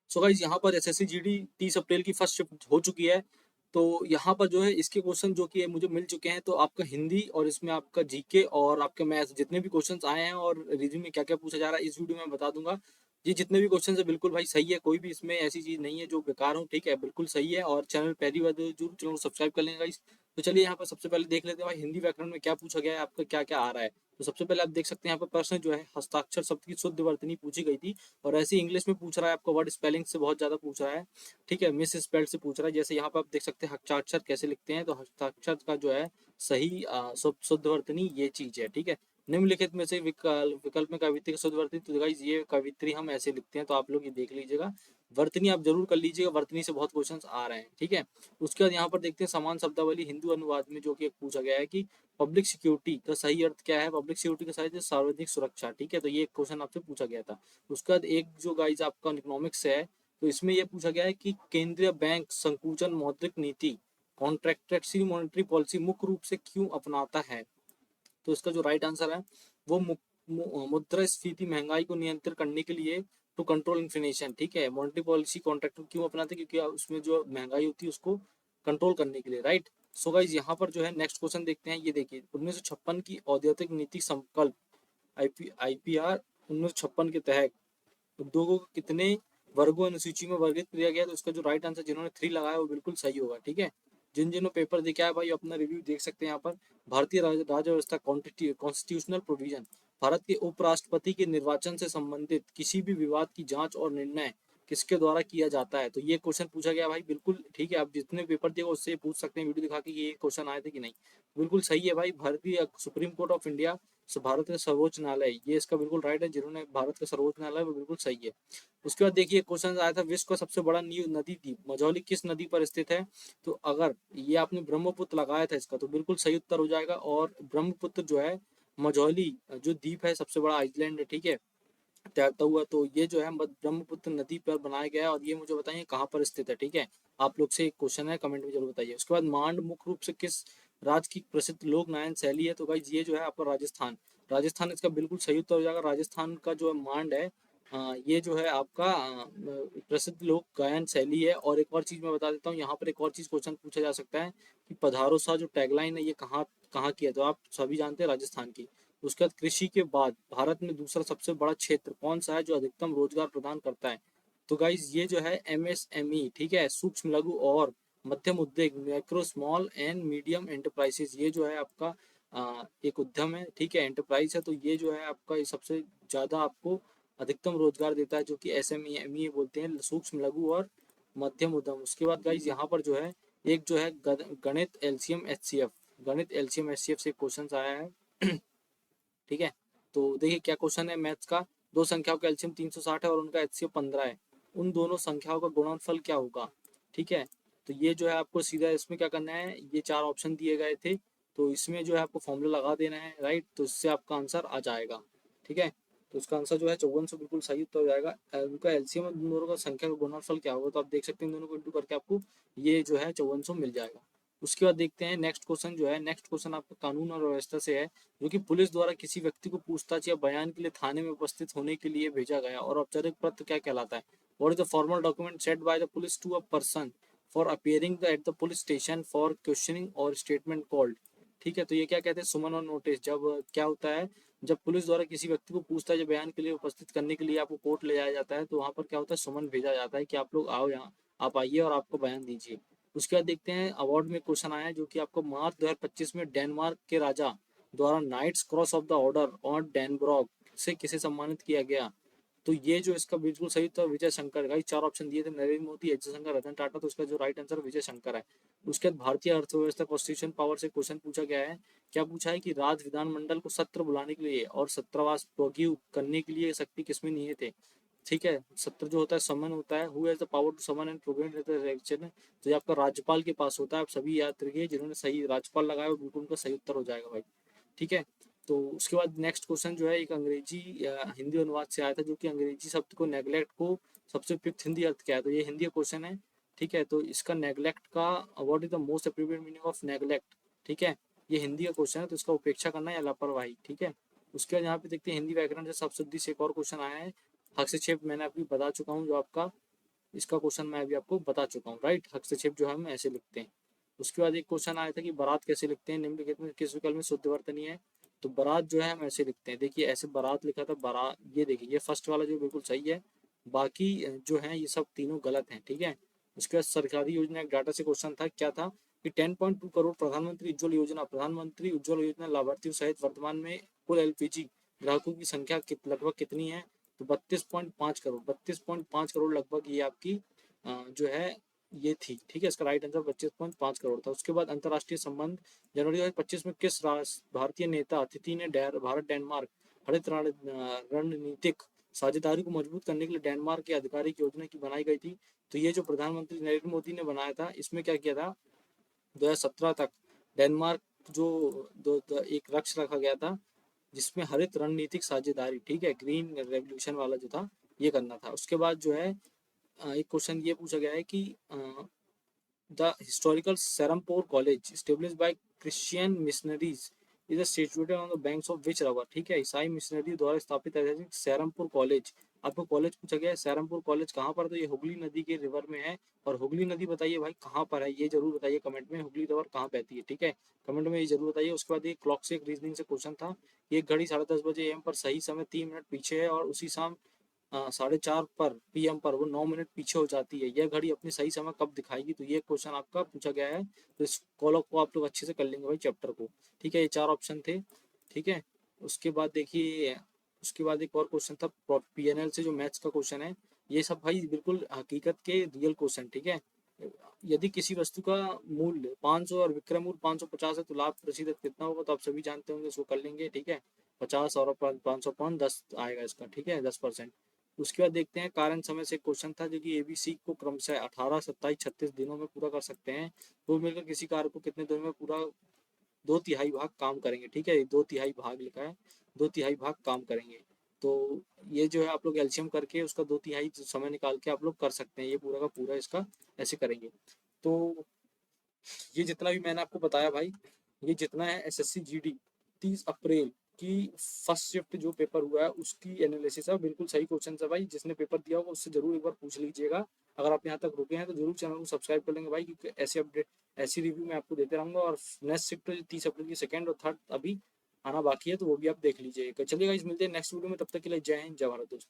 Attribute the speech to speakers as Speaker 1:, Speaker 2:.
Speaker 1: So guys यहाँ पर SSC GD 30 अप्रैल की फर्स्ट शिफ्ट हो चुकी है। तो यहाँ पर जो है इसके क्वेश्चन जो कि मुझे मिल चुके हैं, तो आपका हिंदी और इसमें आपका जीके और आपके मैथ्स जितने भी क्वेश्चंस आए हैं और रीजनिंग में क्या क्या पूछा जा रहा है इस वीडियो में बता दूंगा। ये जितने भी क्वेश्चन है बिल्कुल भाई सही है, कोई भी इसमें ऐसी चीज नहीं है जो बेकार हो, ठीक है, बिल्कुल सही है। और चैनल पहली बार जरूर चैनल को सब्सक्राइब कर लेंगे गाइस। तो चलिए यहाँ पर सबसे पहले देख लेते हैं भाई हिंदी व्याकरण में क्या पूछा गया है, आपका क्या क्या आ रहा है। तो सबसे पहले आप देख सकते हैं यहाँ पर प्रश्न जो है हस्ताक्षर शब्द की शुद्ध वर्तनी पूछी गई थी। और ऐसे इंग्लिश में पूछ रहा है, आपका वर्ड स्पेलिंग से बहुत ज्यादा पूछ रहा है, ठीक है, मिस स्पेल्ड से पूछ रहा है। जैसे यहाँ पर आप देख सकते हैं हस्ताक्षर कैसे लिखते हैं, तो हस्ताक्षर का जो है सही शुद्ध वर्तनी ये चीज है, ठीक है। निम्नलिखित में से विकल्प में कवित्री का शुद्ध वर्तनी, तो गाइस ये कवित्री हम ऐसे लिखते हैं, तो आप लोग ये देख लीजिएगा। वर्तनी आप जरूर कर लीजिएगा, वर्तनी से बहुत क्वेश्चंस आ रहे हैं, ठीक है। उसके बाद यहाँ पर देखते हैं समान शब्दावली हिंदू अनुवाद में, जो कि एक पूछा गया है कि पब्लिक सिक्योरिटी का सही अर्थ क्या है। पब्लिक सिक्योरिटी का सही अर्थ है सार्वजनिक सुरक्षा, ठीक है। तो ये क्वेश्चन आपसे पूछा गया था। उसके बाद एक जो गाइज आपका इकोनॉमिक्स है, तो इसमें यह पूछा गया है कि केंद्रीय बैंक संकुचन मौद्रिक नीति कॉन्ट्रैक्टेड मॉनेटरी पॉलिसी मुख्य रूप से क्यों अपनाता है। तो इसका जो राइट आंसर है वो मुद्रास्फीति महंगाई को नियंत्रित करने के लिए, टू कंट्रोल इन्फ्लेशन, ठीक है। मॉनेटरी पॉलिसी कॉन्ट्रैक्ट क्यों अपनाते हैं, क्योंकि उसमें जो महंगाई होती है उसको कंट्रोल करने के लिए, राइट। सो गाइज यहाँ पर जो है नेक्स्ट क्वेश्चन देखते हैं। ये देखिए 1956 की औद्योगिक नीति संकल्प आईपीआर 1956 के तहत उद्योगों को कितने वर्गों अनुसूची में वर्गित किया गया। तो इसका जो राइट आंसर जिन्होंने 3 लगाया वो बिल्कुल सही होगा, ठीक है। जिन जिन्होंने पेपर देखा है भाई अपना रिव्यू देख सकते हैं यहाँ पर। भारतीय राज्य व्यवस्था कॉन्स्टिट्यूशनल प्रोविजन, भारत के उपराष्ट्रपति के निर्वाचन से संबंधित किसी भी विवाद की जांच और निर्णय किसके द्वारा किया जाता है। तो ये क्वेश्चन पूछा गया भाई, बिल्कुल ठीक है। आप जितने पेपर दिए उससे पूछ सकते हैं वीडियो दिखा के ये क्वेश्चन आए थे कि नहीं। बिल्कुल सही है भाई, भारतीय supreme court of India, Bharat का सर्वोच्च न्यायालय, ये इसका बिल्कुल राइट है। जिन्होंने भारत का सर्वोच्च न्यायालय वो बिल्कुल सही है। उसके बाद देखिए क्वेश्चन आया था विश्व का सबसे बड़ा नदी द्वीप मझौली किस नदी पर स्थित है। तो अगर ये आपने ब्रह्मपुत्र लगाया था इसका, तो बिल्कुल सही उत्तर हो जाएगा। और ब्रह्मपुत्र जो है मझौली जो द्वीप है सबसे बड़ा आइलैंड है, ठीक है, तैरता हुआ, तो ये जो है ब्रह्मपुत्र नदी पर बनाया गया है। और ये मुझे बताइए कहाँ पर स्थित है, ठीक है। आप लोग से एक क्वेश्चन है, कमेंट में जरूर बताइए। उसके बाद मांड मुख्य रूप से किस राज्य की प्रसिद्ध लोक नायन शैली है। तो भाई ये जो है आपका राजस्थान, राजस्थान इसका बिल्कुल सही उत्तर हो जाएगा। राजस्थान का जो मांड है ये जो है आपका प्रसिद्ध लोक गायन शैली है। और एक और चीज मैं बता देता हूँ, यहाँ पर एक और चीज क्वेश्चन पूछा जा सकता है कि पधारो सा जो टैगलाइन है ये कहाँ कहाँ की है। तो आप सभी जानते हैं राजस्थान की। उसके बाद कृषि के बाद भारत में दूसरा सबसे बड़ा क्षेत्र कौन सा है जो अधिकतम रोजगार प्रदान करता है। तो गाइज ये जो है एमएसएमई, ठीक है, सूक्ष्म लघु और मध्यम उद्योग, micro small and medium enterprises, ये जो है आपका एक उद्यम है, ठीक है, एंटरप्राइज है। तो ये जो है आपका ये सबसे ज्यादा आपको अधिकतम रोजगार देता है, जो कि एसएमई बोलते हैं, सूक्ष्म लघु और मध्यम उद्यम। उसके बाद गाइज यहाँ पर जो है एक जो है गणित एलसीएम एचसीएफ, गणित एलसीएम एचसीएफ से क्वेश्चन आया है ठीक है। तो देखिए क्या क्वेश्चन है मैथ्स का। दो संख्याओं का एलसीएम 360 है और उनका एचसीएफ 15 है। उन दोनों संख्याओं का गुणनफल क्या होगा, ठीक है। तो ये जो है आपको सीधा इसमें क्या करना है, ये 4 ऑप्शन दिए गए थे, तो इसमें जो है आपको फॉर्मूला लगा देना है, राइट। तो इससे आपका आंसर आ जाएगा, ठीक है। तो इसका आंसर जो है 5400 बिल्कुल सही उत्तर हो जाएगा। उनका एलसीएम और दोनों का संख्या का गुणनफल क्या होगा, तो आप देख सकते हैं दोनों को इंटू करके आपको ये जो है 5400 मिल जाएगा। उसके बाद देखते हैं नेक्स्ट क्वेश्चन जो है, नेक्स्ट क्वेश्चन आपका कानून और व्यवस्था से है, जो कि पुलिस द्वारा किसी व्यक्ति को पूछताछ या बयान के लिए थाने में उपस्थित होने के लिए भेजा गया और औपचारिक पत्र क्या कहलाता है। What is the formal document set by the police to a person for appearing at the police station for questioning और स्टेटमेंट कॉल्ड, ठीक है। तो ये क्या कहते हैं, सुमन और नोटिस। जब क्या होता है, जब पुलिस द्वारा किसी व्यक्ति को पूछताछ या बयान के लिए उपस्थित करने के लिए आपको कोर्ट ले जाया जाता है, तो वहां पर क्या होता है, सुमन भेजा जाता है कि आप लोग आओ यहाँ, आप आइए और आपको बयान दीजिए। उसके बाद देखते हैं अवार्ड में क्वेश्चन आया है, जो कि आपको मार्च 2025 में डेनमार्क के राजा द्वारा knights cross of the order और डेनब्रॉग से किसे सम्मानित किया गया। तो ये जो इसका बिल्कुल सही उत्तर विजय शंकर का, 4 ऑप्शन दिए थे, नरेंद्र मोदी, एच शंकर, रतन टाटा। तो उसका जो राइट आंसर विजय शंकर है। उसके बाद भारतीय अर्थव्यवस्था कॉन्स्टिट्यूशन पावर से क्वेश्चन पूछा गया है। क्या पूछा है कि राज्य विधानमंडल को सत्र बुलाने के लिए और सत्रवास प्रोग्यू करने के लिए शक्ति किसमें निहित है, ठीक है। सत्र जो होता है समन होता है, who has the power to summon and program election, तो ये आपका राज्यपाल के पास होता है। आप सभी याद रखिए, जिन्होंने सही राज्यपाल लगाया वो बिल्कुल उनका सही उत्तर हो जाएगा भाई, ठीक है। तो उसके बाद नेक्स्ट क्वेश्चन जो है एक अंग्रेजी या हिंदी अनुवाद से आया था, जो कि अंग्रेजी शब्द को नेग्लेक्ट को सबसे उपयुक्त हिंदी अर्थ क्या है। तो ये हिंदी क्वेश्चन है, ठीक है। तो इसका नेग्लेक्ट का what is the most appropriate meaning of neglect, ठीक है। ये हिंदी का क्वेश्चन है, तो इसका उपेक्षा करना या लापरवाही, ठीक है। उसके बाद यहाँ पे देखते हैं हिंदी व्याकरण से शब्द शुद्धि से एक और क्वेश्चन आया है। हस्तक्षेप मैंने आपको बता चुका हूँ, जो आपका इसका क्वेश्चन मैं अभी आपको बता चुका हूँ, राइट। हस्तक्षेप जो है हम ऐसे लिखते हैं। उसके बाद एक क्वेश्चन आया था कि बारात कैसे लिखते हैं, निम्नलिखित में किस विकल्प में शुद्ध वर्तनी है। तो बारात जो है हम ऐसे लिखते हैं, देखिए ऐसे बारात लिखा था, बारात, ये देखिए ये फर्स्ट वाला जो बिल्कुल सही है, बाकी जो है ये सब तीनों गलत हैं, ठीक है। उसके बाद सरकारी योजना एक डाटा से क्वेश्चन था, क्या था कि 10.2 करोड़ प्रधानमंत्री उज्ज्वल योजना लाभार्थियों सहित वर्तमान में कुल एलपीजी ग्राहकों की संख्या लगभग कितनी है। तो 32.5 करोड़ लगभग ये आपकी जो है ये थी, ठीक है। इसका राइट आंसर 25.5 करोड़ था। उसके बाद अंतर्राष्ट्रीय संबंध, जनवरी 2025 में किस भारतीय नेता अतिथि ने भारत डेनमार्क हरित रणनीतिक साझेदारी को मजबूत करने के लिए डेनमार्क के आधिकारिक योजना की बनाई गई थी। तो ये जो प्रधानमंत्री नरेंद्र मोदी ने बनाया था, इसमें क्या किया था, 2017 तक डेनमार्क एक लक्ष्य रखा गया था जिसमें हरित रणनीतिक साझेदारी, ठीक है, ग्रीन रेवोल्यूशन वाला जो था ये करना था। उसके बाद जो है एक क्वेश्चन ये पूछा गया है कि the historical Serampore college establish by Christian missionaries is situated on the banks of which river, ठीक है। ईसाई मिशनरी द्वारा स्थापित ऐतिहासिक सेरमपुर कॉलेज, आपको कॉलेज पूछा गया है सेरमपुर कॉलेज कहाँ पर, तो ये हुगली नदी के रिवर में है। और हुगली नदी बताइए भाई कहाँ पर है, ये जरूर बताइए कमेंट में, हुगली रिवर कहाँ बहती है, ठीक है, कमेंट में ये जरूर बताइए। उसके बाद ये क्लॉक से एक रीजनिंग से क्वेश्चन था, ये घड़ी 10:30 बजे AM पर सही समय 3 मिनट पीछे है और उसी शाम 4:30 पर PM पर वो 9 मिनट पीछे हो जाती है, यह घड़ी अपनी सही समय कब दिखाएगी। तो ये क्वेश्चन आपका पूछा गया है, तो इस कॉलम को आप लोग अच्छे से कर लेंगे भाई चैप्टर को, ठीक है। ये 4 ऑप्शन थे, ठीक है। उसके बाद देखिए, उसके बाद एक और क्वेश्चन था PNL से जो मैथ्स का क्वेश्चन है, ये सब भाई बिल्कुल हकीकत के रियल क्वेश्चन, ठीक है। यदि किसी वस्तु का मूल्य 500 और विक्रय मूल्य 550 है तो लाभ प्रतिशत कितना होगा, तो आप सभी जानते होंगे, इसको कर लेंगे, ठीक है। 50 और 500 पाउंड 10 आएगा इसका, ठीक है, 10%। उसके बाद देखते हैं कारण समय से क्वेश्चन था जो कि ABC को क्रमशः 18, 27, 36 दिनों में पूरा कर सकते हैं, तो मिलकर किसी कार्य को कितने दिनों में पूरा 2/3 भाग काम करेंगे, ठीक है, 2/3 भाग लिखा है, 2/3 भाग काम करेंगे। तो ये जो है आप लोग एल्शियम करके उसका 2/3 समय निकाल के आप लोग कर सकते हैं, ये पूरा का पूरा इसका ऐसे करेंगे। तो ये जितना भी मैंने आपको बताया भाई, ये जितना है SSC GD 30 अप्रैल की फर्स्ट शिफ्ट जो पेपर हुआ है उसकी एनालिसिस है, बिल्कुल सही क्वेश्चन है भाई, जिसने पेपर दिया होगा उससे जरूर एक बार पूछ लीजिएगा। अगर आप यहाँ तक रुके हैं तो जरूर चैनल को सब्सक्राइब कर लेंगे भाई, क्योंकि ऐसे अपडेट, ऐसी रिव्यू मैं आपको देते रहूंगा। और नेक्स्ट शिफ्ट 30 अप्रैल की सेकंड और थर्ड अभी आना बाकी है, तो वो भी आप देख लीजिएगा। चलिए गाइस, मिलते हैं नेक्स्ट वीडियो में, तब तक के लिए जय हिंद, जय भारत दोस्तों।